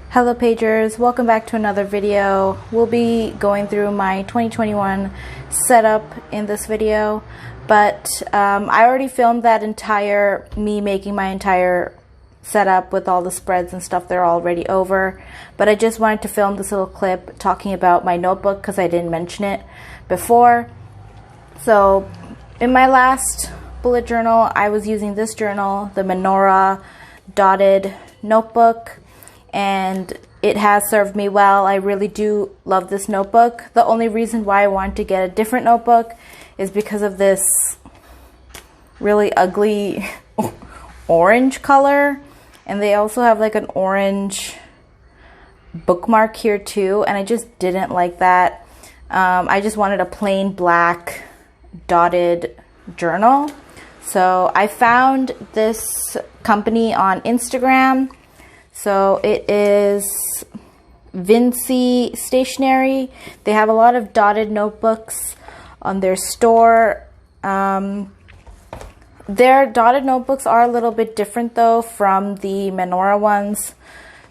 Hello pagers, welcome back to another video. We'll be going through my 2021 setup in this video, but I already filmed that entire, me making my entire setup with all the spreads and stuff. They're already over, but I just wanted to film this little clip talking about my notebook because I didn't mention it before. So in my last bullet journal, I was using this journal, the Menorah dotted notebook, and it has served me well. I really do love this notebook. The only reason why I want to get a different notebook is because of this really ugly orange color, and they also have like an orange bookmark here too, and I just didn't like that. I just wanted a plain black dotted journal. So I found this company on Instagram. So it is Vinci Stationery. They have a lot of dotted notebooks on their store. Their dotted notebooks are a little bit different though from the Menorah ones.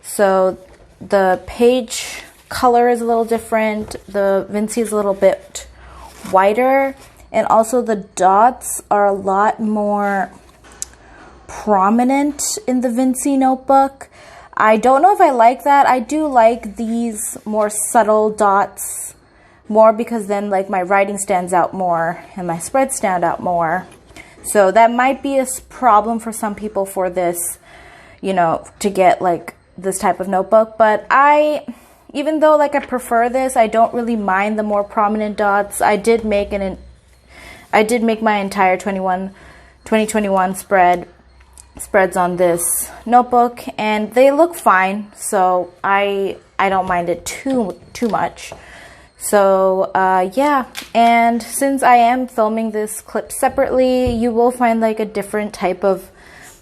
So the page color is a little different. The Vinci is a little bit whiter, and also the dots are a lot more prominent in the Vinci notebook. I don't know if I like that. I do like these more subtle dots more because then like my writing stands out more and my spreads stand out more. So that might be a problem for some people for this, you know, to get like this type of notebook. But even though like I prefer this, I don't really mind the more prominent dots. I did make my entire 2021 spreads on this notebook, and they look fine, so I don't mind it too much. So yeah, and since I am filming this clip separately, you will find like a different type of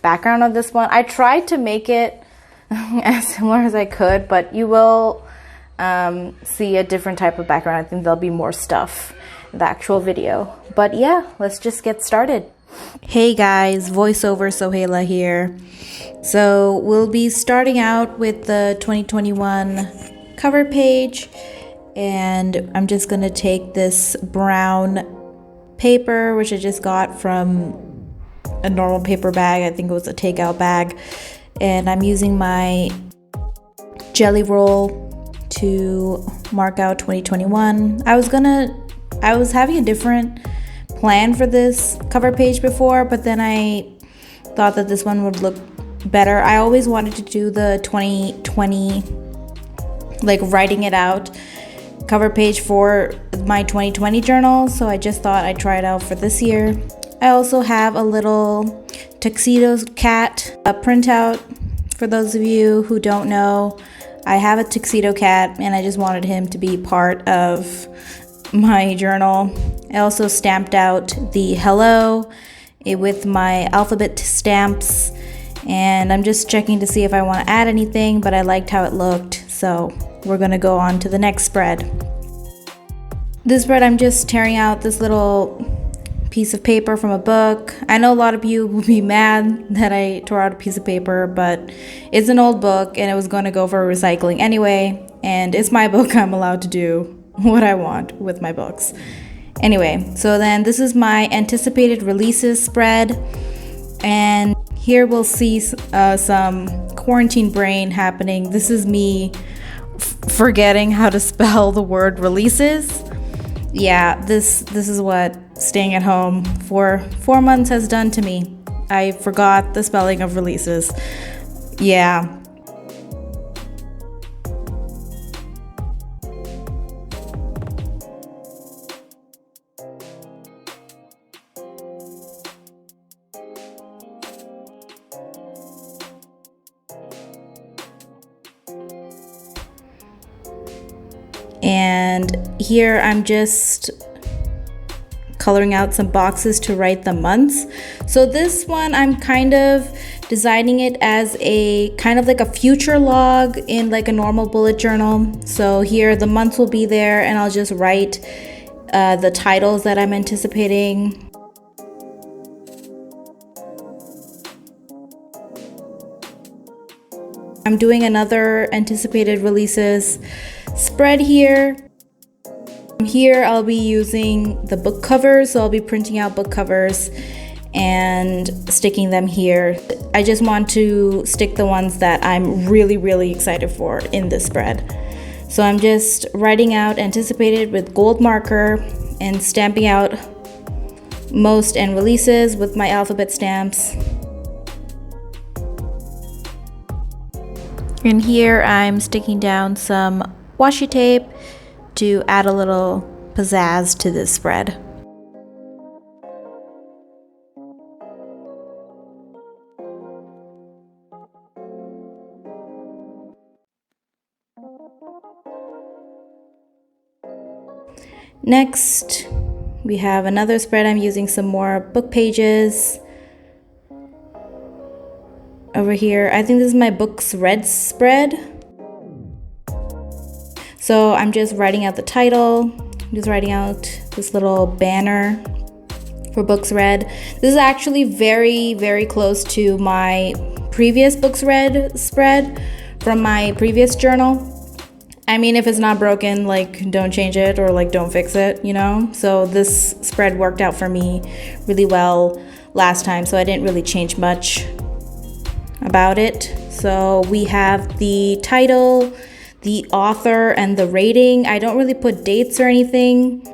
background on this one. I tried to make it as similar as I could, but you will see a different type of background. I think there'll be more stuff in the actual video. But yeah, let's just get started. Hey guys, voiceover Sohaila here. So we'll be starting out with the 2021 cover page, and I'm just gonna take this brown paper, which I just got from a normal paper bag. I think it was a takeout bag, and I'm using my jelly roll to mark out 2021. I was having a different plan for this cover page before, but then I thought that this one would look better. I always wanted to do the 2020, like writing it out cover page for my 2020 journal, so I just thought I'd try it out for this year. I also have a little Tuxedo Cat printout. For those of you who don't know, I have a Tuxedo Cat, and I just wanted him to be part of my journal. I also stamped out the hello with my alphabet stamps, and I'm just checking to see if I want to add anything, but I liked how it looked, so we're gonna go on to the next spread. This spread, I'm just tearing out this little piece of paper from a book. I know a lot of you will be mad that I tore out a piece of paper, but it's an old book and it was going to go for recycling anyway, and it's my book. I'm allowed to do what I want with my books. Anyway, so then this is my anticipated releases spread, and here we'll see some quarantine brain happening. This is me forgetting how to spell the word releases. Yeah, this is what staying at home for 4 months has done to me. I forgot the spelling of releases. Yeah. And here I'm just coloring out some boxes to write the months. So this one, I'm kind of designing it as a kind of like a future log in like a normal bullet journal. So here the months will be there, and I'll just write the titles that I'm anticipating. I'm doing another anticipated releases spread here. Here I'll be using the book covers, so I'll be printing out book covers and sticking them here. I just want to stick the ones that I'm really excited for in this spread. So I'm just writing out anticipated with gold marker and stamping out most and releases with my alphabet stamps. And here I'm sticking down some washi tape to add a little pizzazz to this spread. Next, we have another spread. I'm using some more book pages. Over here, I think this is my books read spread. So I'm just writing out the title. I'm just writing out this little banner for books read. This is actually very close to my previous books read spread from my previous journal. I mean, if it's not broken, like, don't change it, or like don't fix it, you know? So this spread worked out for me really well last time, so I didn't really change much about it. So we have the title, the author, and the rating. I don't really put dates or anything.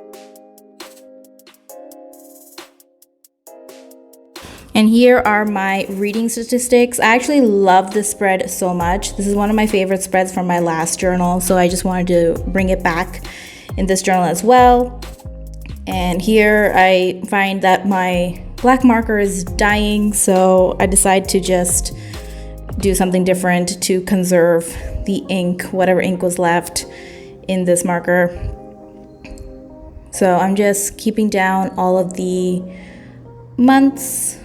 And here are my reading statistics. I actually love this spread so much. This is one of my favorite spreads from my last journal, so I just wanted to bring it back in this journal as well. And here I find that my black marker is dying, so I decide to just do something different to conserve the ink, whatever ink was left in this marker. So I'm just keeping down all of the months.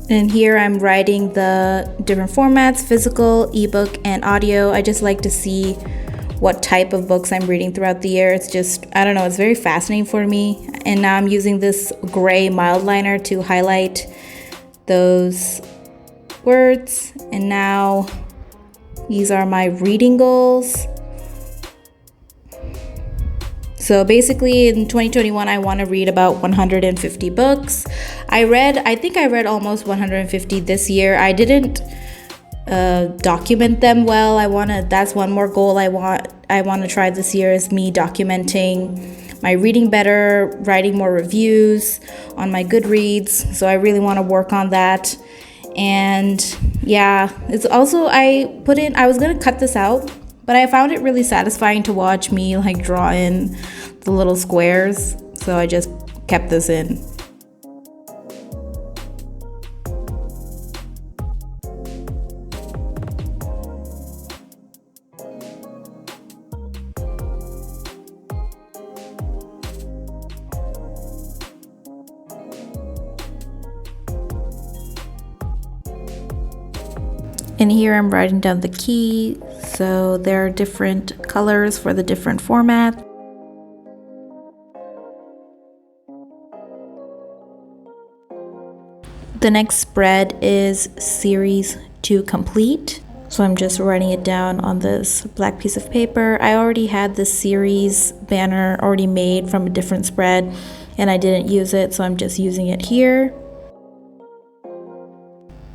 And here I'm writing the different formats, physical, ebook, and audio. I just like to see what type of books I'm reading throughout the year. It's just, I don't know, it's very fascinating for me. And now I'm using this gray mild liner to highlight those words. And now these are my reading goals. So basically in 2021, I want to read about 150 books. I think I read almost 150 this year. I didn't document them well. That's one more goal I want to try this year, is me documenting my reading better, writing more reviews on my Goodreads. So I really want to work on that. And yeah, it's also, I was going to cut this out, but I found it really satisfying to watch me like draw in the little squares. So I just kept this in. And here I'm writing down the key, so there are different colors for the different formats. The next spread is series to complete. So I'm just writing it down on this black piece of paper. I already had the series banner already made from a different spread and I didn't use it, so I'm just using it here.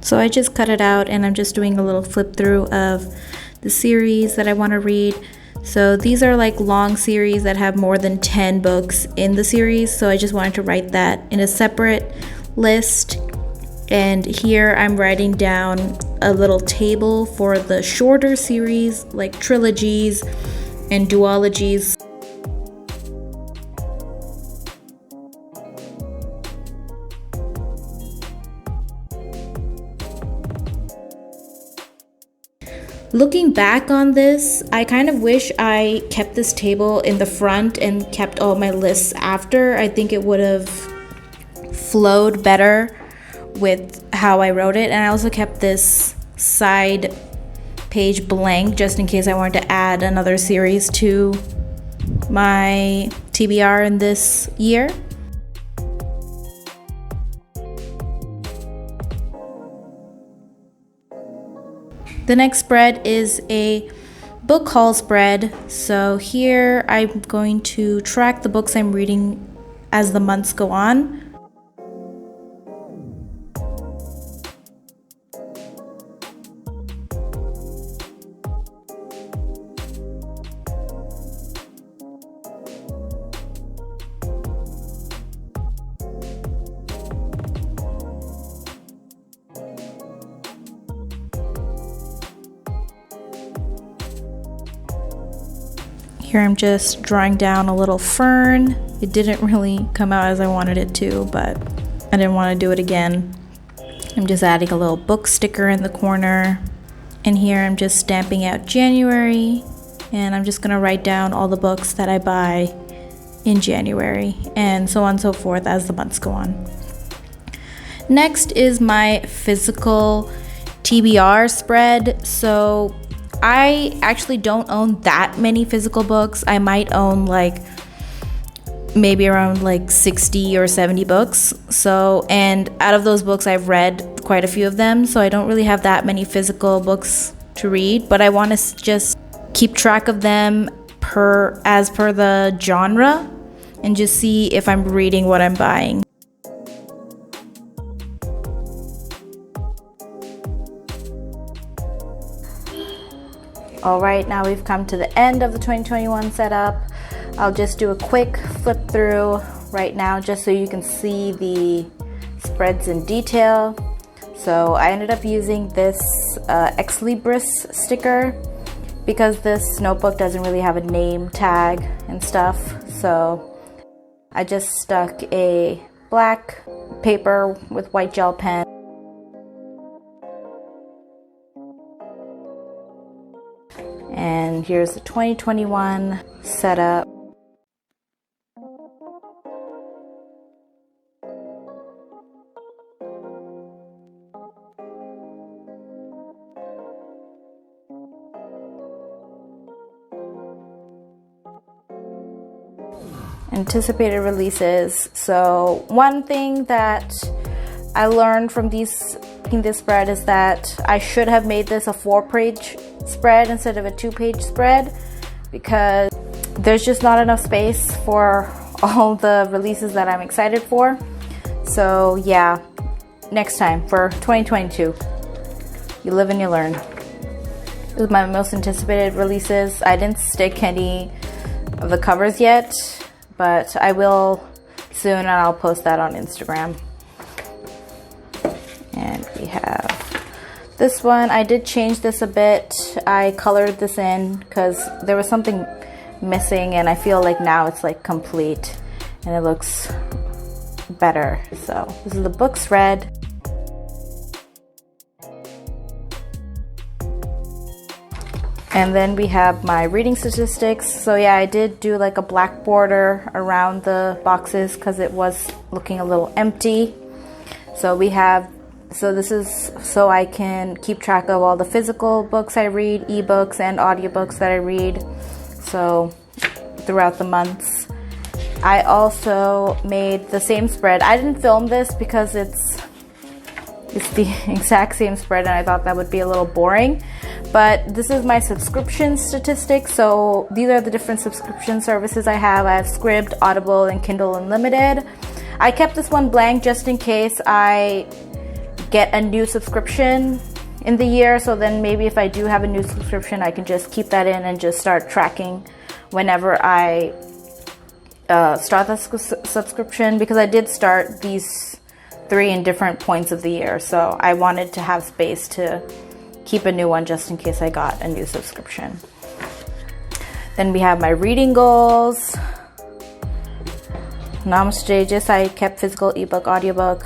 So I just cut it out and I'm just doing a little flip through of the series that I want to read. So these are like long series that have more than 10 books in the series. So I just wanted to write that in a separate list. And here I'm writing down a little table for the shorter series, like trilogies and duologies. Looking back on this, I kind of wish I kept this table in the front and kept all my lists after. I think it would have flowed better with how I wrote it. And I also kept this side page blank just in case I wanted to add another series to my TBR in this year. The next spread is a book haul spread. So here I'm going to track the books I'm reading as the months go on. Here I'm just drawing down a little fern. It didn't really come out as I wanted it to, but I didn't want to do it again. I'm just adding a little book sticker in the corner. And here I'm just stamping out January, and I'm just gonna write down all the books that I buy in January, and so on and so forth as the months go on. Next is my physical TBR spread. So I actually don't own that many physical books. I might own like maybe around like 60 or 70 books. So, and out of those books, I've read quite a few of them. So I don't really have that many physical books to read, but I want to just keep track of them as per the genre and just see if I'm reading what I'm buying. All right, now we've come to the end of the 2021 setup. I'll just do a quick flip through right now just so you can see the spreads in detail. So I ended up using this Ex Libris sticker because this notebook doesn't really have a name tag and stuff. So I just stuck a black paper with white gel pen. And here's the 2021 setup. Anticipated releases. So one thing that I learned from this spread is that I should have made this a 4-page spread instead of a 2-page spread because there's just not enough space for all the releases that I'm excited for. So yeah, next time for 2022, you live and you learn. This is my most anticipated releases. I didn't stick any of the covers yet, but I will soon, and I'll post that on Instagram. And we have this one. I did change this a bit. I colored this in because there was something missing, and I feel like now it's like complete and it looks better. So this is the books read. And then we have my reading statistics. So yeah, I did do like a black border around the boxes because it was looking a little empty. So this is so I can keep track of all the physical books I read, ebooks and audiobooks that I read. So throughout the months. I also made the same spread. I didn't film this because it's the exact same spread and I thought that would be a little boring. But this is my subscription statistics. So these are the different subscription services I have. I have Scribd, Audible, and Kindle Unlimited. I kept this one blank just in case I get a new subscription in the year. So then maybe if I do have a new subscription, I can just keep that in and just start tracking whenever I start the subscription, because I did start these 3 in different points of the year. So I wanted to have space to keep a new one just in case I got a new subscription. Then we have my reading goals. Namaste, just I kept physical, ebook, audiobook,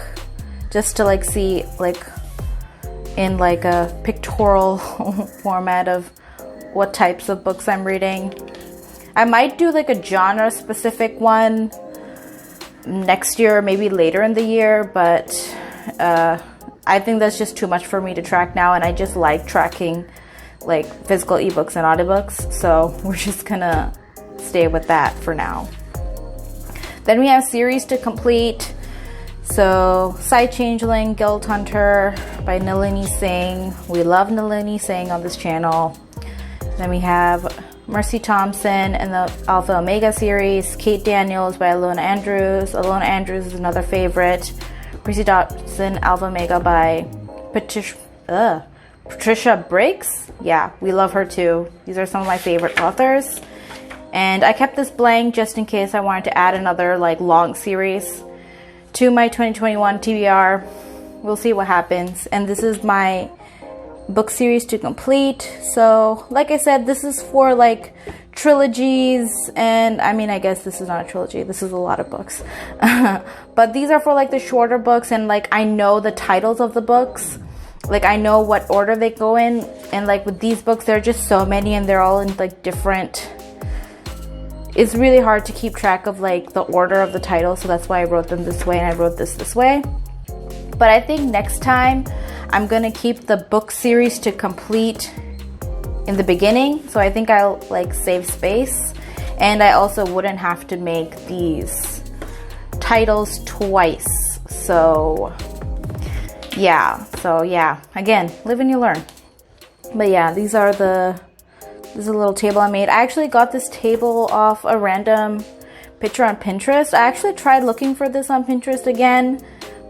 just to like see like in like a pictorial format of what types of books I'm reading. I might do like a genre specific one next year, or maybe later in the year, but I think that's just too much for me to track now, and I just like tracking like physical ebooks and audiobooks, so we're just gonna stay with that for now. Then we have series to complete. So Side Changeling, Guild Hunter by Nalini Singh. We love Nalini Singh on this channel. Then we have Mercy Thompson and the Alpha Omega series. Kate Daniels by Alona Andrews. Alona Andrews is another favorite. Mercy Thompson, Alpha Omega by Patricia Briggs. Yeah, we love her too. These are some of my favorite authors. And I kept this blank just in case I wanted to add another like long series to my 2021 TBR. We'll see what happens. And this is my book series to complete. So like I said, this is for like trilogies, and I mean, I guess this is not a trilogy, this is a lot of books. But these are for like the shorter books, and like I know the titles of the books, like I know what order they go in. And like with these books, there are just so many, and they're all in like different, it's really hard to keep track of like the order of the title, so that's why I wrote them this way and I wrote this way. But I think next time I'm gonna keep the book series to complete in the beginning, so I think I'll like save space, and I also wouldn't have to make these titles twice. So yeah, again, live and you learn. But yeah, this is a little table I made. I actually got this table off a random picture on Pinterest. I actually tried looking for this on Pinterest again,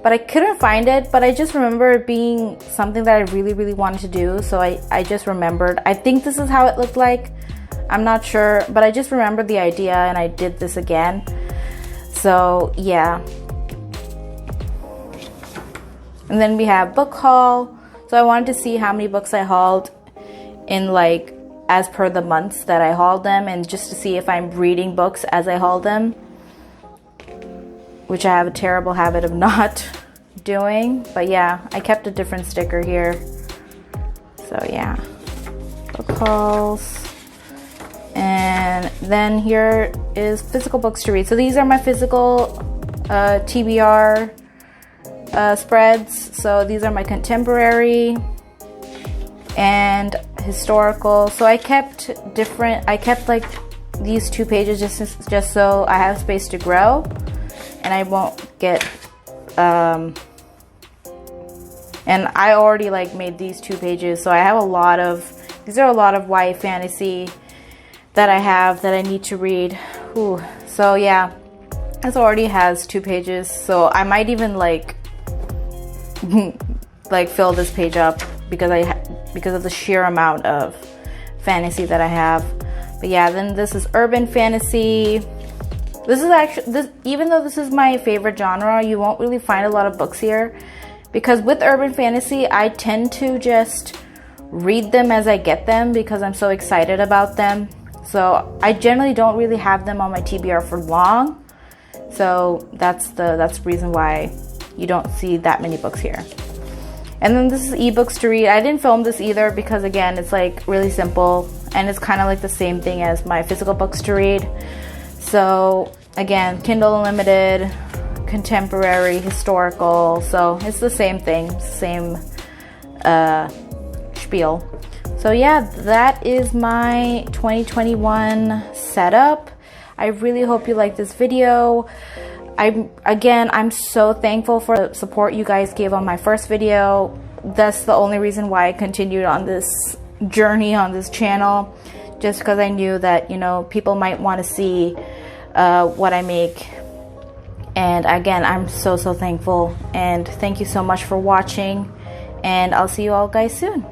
but I couldn't find it. But I just remember it being something that I really, really wanted to do. So I just remembered. I think this is how it looked like. I'm not sure, but I just remembered the idea and I did this again. So yeah. And then we have book haul. So I wanted to see how many books I hauled in like as per the months that I hauled them, and just to see if I'm reading books as I haul them, which I have a terrible habit of not doing. But yeah, I kept a different sticker here. So yeah, book hauls. And then here is physical books to read. So these are my physical TBR spreads. So these are my contemporary and historical. So I kept like these 2 pages just so I have space to grow and I won't get and I already like made these 2 pages, so I have these are a lot of YA fantasy that I have that I need to read. Ooh. So yeah, this already has 2 pages, so I might even like like fill this page up because of the sheer amount of fantasy that I have. But yeah, then this is urban fantasy. This is actually, even though this is my favorite genre, you won't really find a lot of books here, because with urban fantasy I tend to just read them as I get them because I'm so excited about them. So I generally don't really have them on my TBR for long. So that's the reason why you don't see that many books here. And then this is ebooks to read. I didn't film this either because again, it's like really simple and it's kind of like the same thing as my physical books to read. So again, Kindle Unlimited, contemporary, historical. So it's the same thing, same spiel. So yeah, that is my 2021 setup. I really hope you like this video. I'm so thankful for the support you guys gave on my first video. That's the only reason why I continued on this journey on this channel, just because I knew that, you know, people might want to see what I make. And again, I'm so thankful, and thank you so much for watching, and I'll see you all guys soon.